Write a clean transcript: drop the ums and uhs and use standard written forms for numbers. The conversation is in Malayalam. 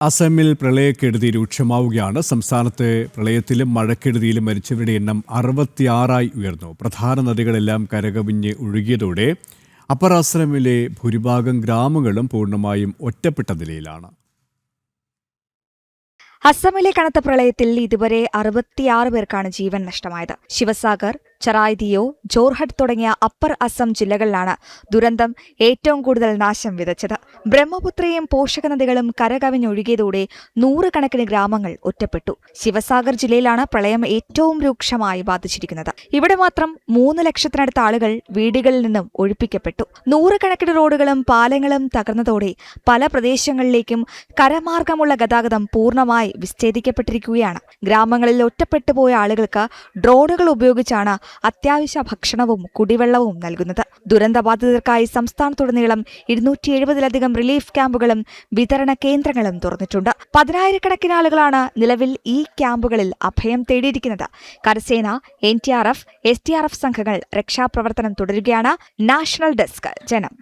അസമിൽ പ്രളയക്കെടുതി രൂക്ഷമാവുകയാണ്. സംസ്ഥാനത്ത് പ്രളയത്തിലും മഴക്കെടുതിയിലും മരിച്ചവരുടെ എണ്ണം 66 ഉയർന്നു. പ്രധാന നദികളെല്ലാം കരകവിഞ്ഞ് ഒഴുകിയതോടെ അപ്പർ അസമിലെ ഭൂരിഭാഗം ഗ്രാമങ്ങളും പൂർണ്ണമായും ഒറ്റപ്പെട്ട നിലയിലാണ്. അസമിലെ കനത്ത പ്രളയത്തിൽ ഇതുവരെ 66 പേർക്കാണ് ജീവൻ നഷ്ടമായത്. ശിവസാഗർ, ചറായ്ദിയോ, ജോർഹട്ട് തുടങ്ങിയ അപ്പർ അസം ജില്ലകളിലാണ് ദുരന്തം ഏറ്റവും കൂടുതൽ നാശം വിതച്ചത്. ബ്രഹ്മപുത്രയും പോഷക നദികളും കരകവിഞ്ഞൊഴുകിയതോടെ നൂറുകണക്കിന് ഗ്രാമങ്ങൾ ഒറ്റപ്പെട്ടു. ശിവസാഗർ ജില്ലയിലാണ് പ്രളയം ഏറ്റവും രൂക്ഷമായി ബാധിച്ചിരിക്കുന്നത്. ഇവിടെ മാത്രം 3 ലക്ഷത്തിനടുത്ത ആളുകൾ വീടുകളിൽ നിന്നും ഒഴിപ്പിക്കപ്പെട്ടു. നൂറുകണക്കിന് റോഡുകളും പാലങ്ങളും തകർന്നതോടെ പല പ്രദേശങ്ങളിലേക്കും കരമാർഗമുള്ള ഗതാഗതം പൂർണ്ണമായി വിച്ഛേദിക്കപ്പെട്ടിരിക്കുകയാണ്. ഗ്രാമങ്ങളിൽ ഒറ്റപ്പെട്ടുപോയ ആളുകൾക്ക് ഡ്രോണുകൾ ഉപയോഗിച്ചാണ് അത്യാവശ്യ ഭക്ഷണവും കുടിവെള്ളവും നൽകുന്നത്. ദുരന്തബാധിതർക്കായി സംസ്ഥാനത്തുടനീളം 270-ലധികം റിലീഫ് ക്യാമ്പുകളും വിതരണ കേന്ദ്രങ്ങളും തുറന്നിട്ടുണ്ട്. 10,000-കണക്കിന് ആളുകളാണ് നിലവിൽ ഈ ക്യാമ്പുകളിൽ അഭയം തേടിയിരിക്കുന്നത്. കരസേന, NTRF, SDRF സംഘങ്ങൾ രക്ഷാപ്രവർത്തനം തുടരുകയാണ്. നാഷണൽ ഡെസ്ക്, ജനം.